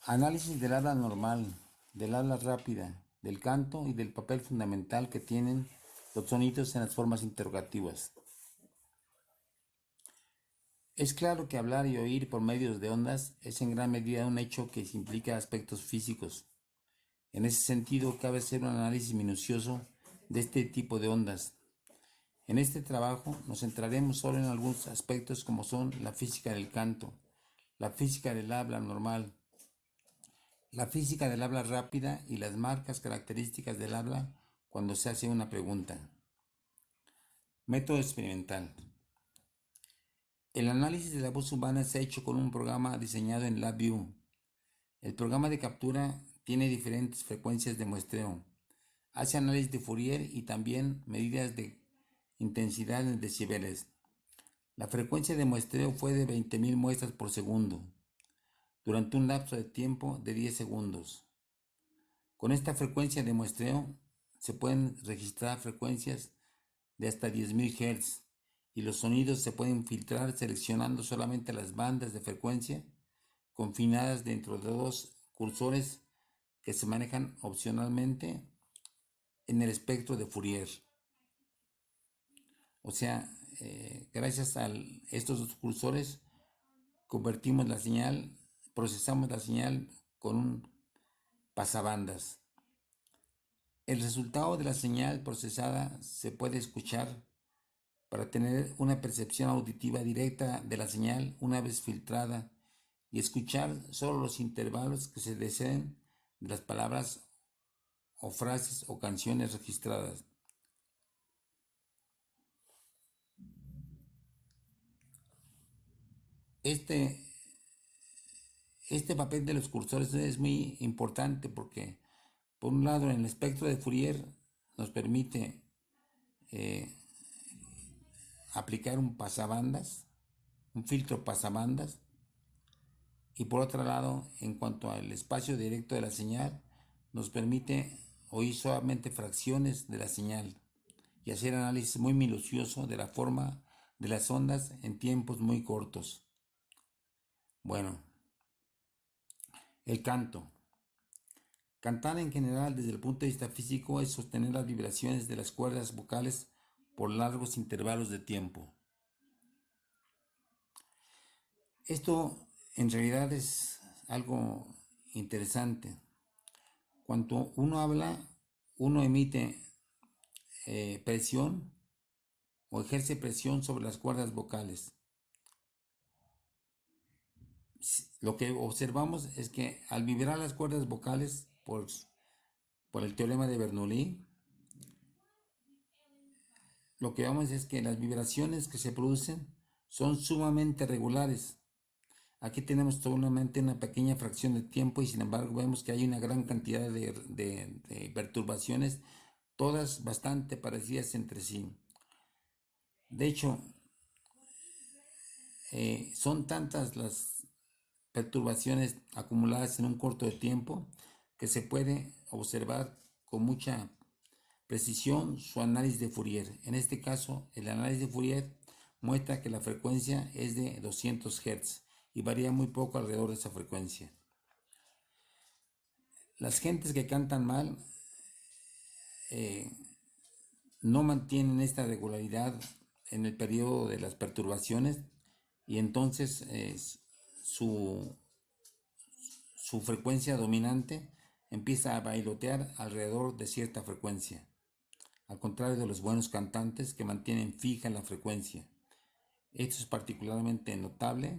Análisis del habla normal, del habla rápida, del canto y del papel fundamental que tienen los sonidos en las formas interrogativas. Es claro que hablar y oír por medios de ondas es en gran medida un hecho que implica aspectos físicos. En ese sentido, cabe hacer un análisis minucioso de este tipo de ondas. En este trabajo nos centraremos solo en algunos aspectos como son la física del canto, la física del habla normal, la física del habla rápida y las marcas características del habla cuando se hace una pregunta. Método experimental. El análisis de la voz humana se ha hecho con un programa diseñado en LabVIEW. El programa de captura tiene diferentes frecuencias de muestreo. Hace análisis de Fourier y también medidas de intensidad en decibeles. La frecuencia de muestreo fue de 20.000 muestras por segundo, durante un lapso de tiempo de 10 segundos. Con esta frecuencia de muestreo se pueden registrar frecuencias de hasta 10.000 Hz y los sonidos se pueden filtrar seleccionando solamente las bandas de frecuencia confinadas dentro de dos cursores que se manejan opcionalmente en el espectro de Fourier. O sea, gracias a estos dos cursores convertimos la señal, procesamos la señal con un pasabandas. El resultado de la señal procesada se puede escuchar para tener una percepción auditiva directa de la señal una vez filtrada y escuchar solo los intervalos que se deseen de las palabras o frases o canciones registradas. Este papel de los cursores es muy importante porque, por un lado, en el espectro de Fourier nos permite aplicar un pasabandas, un filtro pasabandas, y por otro lado, en cuanto al espacio directo de la señal, nos permite oír solamente fracciones de la señal y hacer análisis muy minucioso de la forma de las ondas en tiempos muy cortos. Bueno, el canto. Cantar en general desde el punto de vista físico es sostener las vibraciones de las cuerdas vocales por largos intervalos de tiempo. Esto en realidad es algo interesante. Cuando uno habla, uno emite presión o ejerce presión sobre las cuerdas vocales. Lo que observamos es que al vibrar las cuerdas vocales por el teorema de Bernoulli, lo que vemos es que las vibraciones que se producen son sumamente regulares. Aquí tenemos solamente una pequeña fracción de tiempo y sin embargo vemos que hay una gran cantidad de perturbaciones, todas bastante parecidas entre sí. De hecho, son tantas las perturbaciones acumuladas en un corto de tiempo que se puede observar con mucha precisión su análisis de Fourier. En este caso, el análisis de Fourier muestra que la frecuencia es de 200 Hz y varía muy poco alrededor de esa frecuencia. Las gentes que cantan mal no mantienen esta regularidad en el periodo de las perturbaciones y entonces su frecuencia dominante empieza a bailotear alrededor de cierta frecuencia, al contrario de los buenos cantantes que mantienen fija la frecuencia. Esto es particularmente notable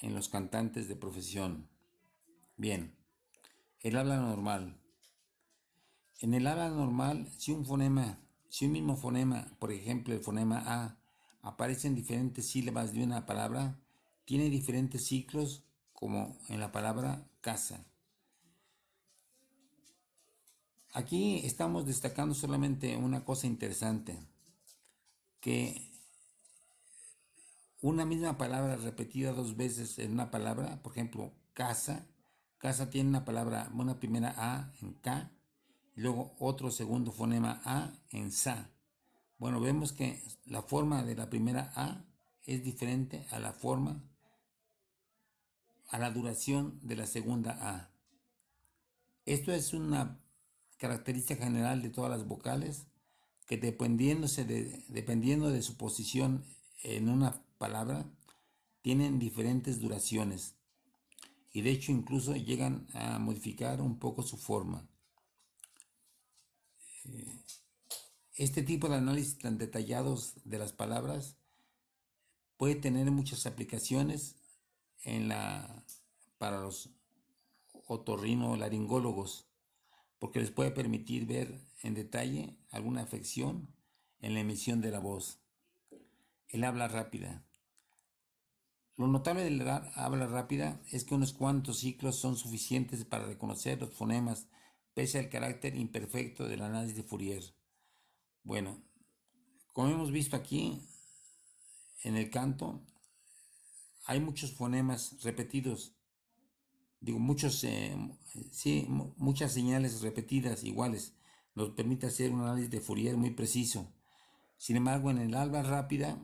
en los cantantes de profesión. Bien, el habla normal. En el habla normal, si un mismo fonema, por ejemplo el fonema A, aparece en diferentes sílabas de una palabra, tiene diferentes ciclos, como en la palabra casa. Aquí estamos destacando solamente una cosa interesante, que una misma palabra repetida dos veces en una palabra, por ejemplo, casa tiene una primera A en K, y luego otro segundo fonema A en sa. Bueno, vemos que la forma de la primera A es diferente a la forma a la duración de la segunda A. Esto es una característica general de todas las vocales que dependiendo de su posición en una palabra, tienen diferentes duraciones y de hecho incluso llegan a modificar un poco su forma. Este tipo de análisis tan detallados de las palabras puede tener muchas aplicaciones para los otorrinolaringólogos, porque les puede permitir ver en detalle alguna afección en la emisión de la voz. El habla rápida. Lo notable de la habla rápida es que unos cuantos ciclos son suficientes para reconocer los fonemas, pese al carácter imperfecto del análisis de Fourier. Bueno, como hemos visto aquí en el canto, hay muchos fonemas repetidos, muchas señales repetidas iguales, nos permite hacer un análisis de Fourier muy preciso. Sin embargo, en el habla rápida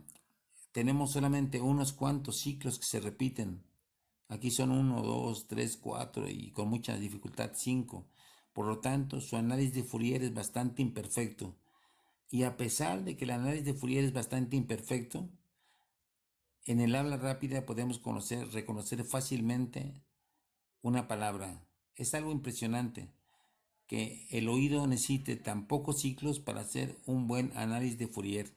tenemos solamente unos cuantos ciclos que se repiten. Aquí son 1, 2, 3, 4 y con mucha dificultad 5. Por lo tanto, su análisis de Fourier es bastante imperfecto. Y a pesar de que el análisis de Fourier es bastante imperfecto, en el habla rápida podemos reconocer fácilmente una palabra. Es algo impresionante que el oído necesite tan pocos ciclos para hacer un buen análisis de Fourier.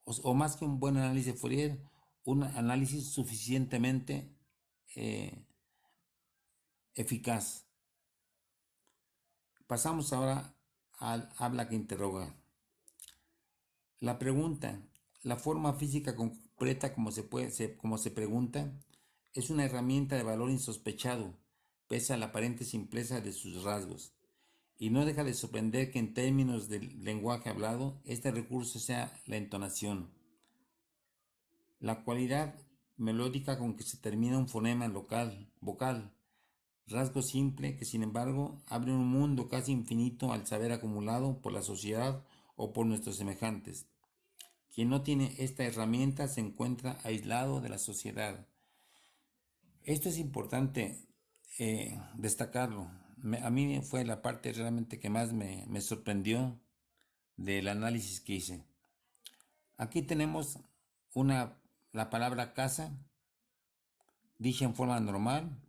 O más que un buen análisis de Fourier, un análisis suficientemente eficaz. Pasamos ahora al habla que interroga. La pregunta, la forma física completa como se pregunta, es una herramienta de valor insospechado, pese a la aparente simpleza de sus rasgos. Y no deja de sorprender que en términos del lenguaje hablado, este recurso sea la entonación. La cualidad melódica con que se termina un fonema vocal, rasgo simple que sin embargo abre un mundo casi infinito al saber acumulado por la sociedad o por nuestros semejantes. Quien no tiene esta herramienta se encuentra aislado de la sociedad. Esto es importante destacarlo. A mí fue la parte realmente que más me sorprendió del análisis que hice. Aquí tenemos la palabra casa dicha en forma normal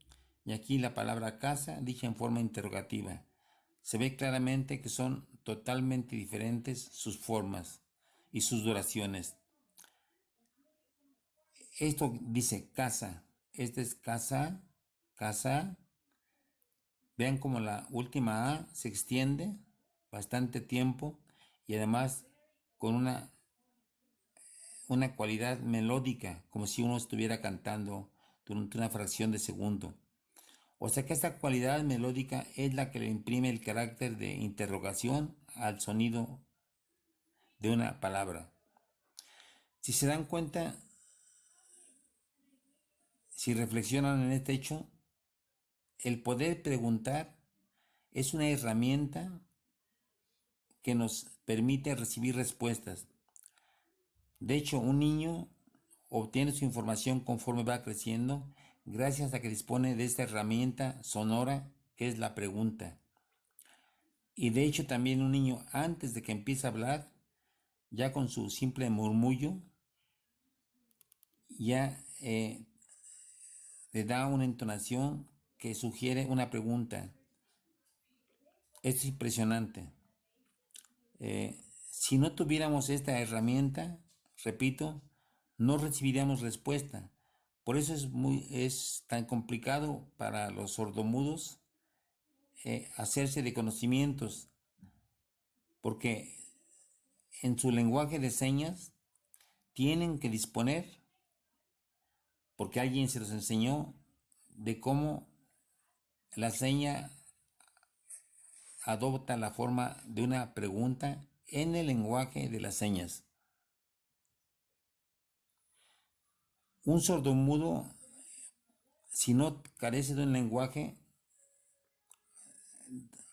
y aquí la palabra casa dicha en forma interrogativa. Se ve claramente que son totalmente diferentes sus formas y sus duraciones. Esto dice casa, este es casa, casa. Vean como la última A se extiende bastante tiempo y además con una cualidad melódica, como si uno estuviera cantando durante una fracción de segundo. O sea que esta cualidad melódica es la que le imprime el carácter de interrogación al sonido de una palabra. Si se dan cuenta, si reflexionan en este hecho, el poder preguntar es una herramienta que nos permite recibir respuestas. De hecho, un niño obtiene su información conforme va creciendo gracias a que dispone de esta herramienta sonora que es la pregunta. Y de hecho también un niño antes de que empiece a hablar, ya con su simple murmullo, ya le da una entonación que sugiere una pregunta. Esto es impresionante. Si no tuviéramos esta herramienta, repito, no recibiríamos respuesta. Por eso es tan complicado para los sordomudos hacerse de conocimientos, porque en su lenguaje de señas tienen que disponer, porque alguien se los enseñó, de cómo la seña adopta la forma de una pregunta en el lenguaje de las señas. Un sordomudo, si no carece de un lenguaje,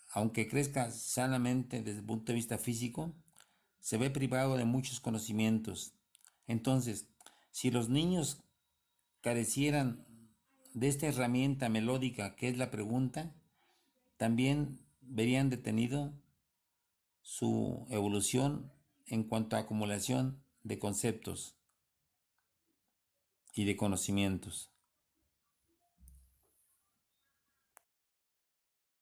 aunque crezca sanamente desde el punto de vista físico, se ve privado de muchos conocimientos. Entonces, si los niños carecieran de esta herramienta melódica que es la pregunta, también verían detenido su evolución en cuanto a acumulación de conceptos y de conocimientos.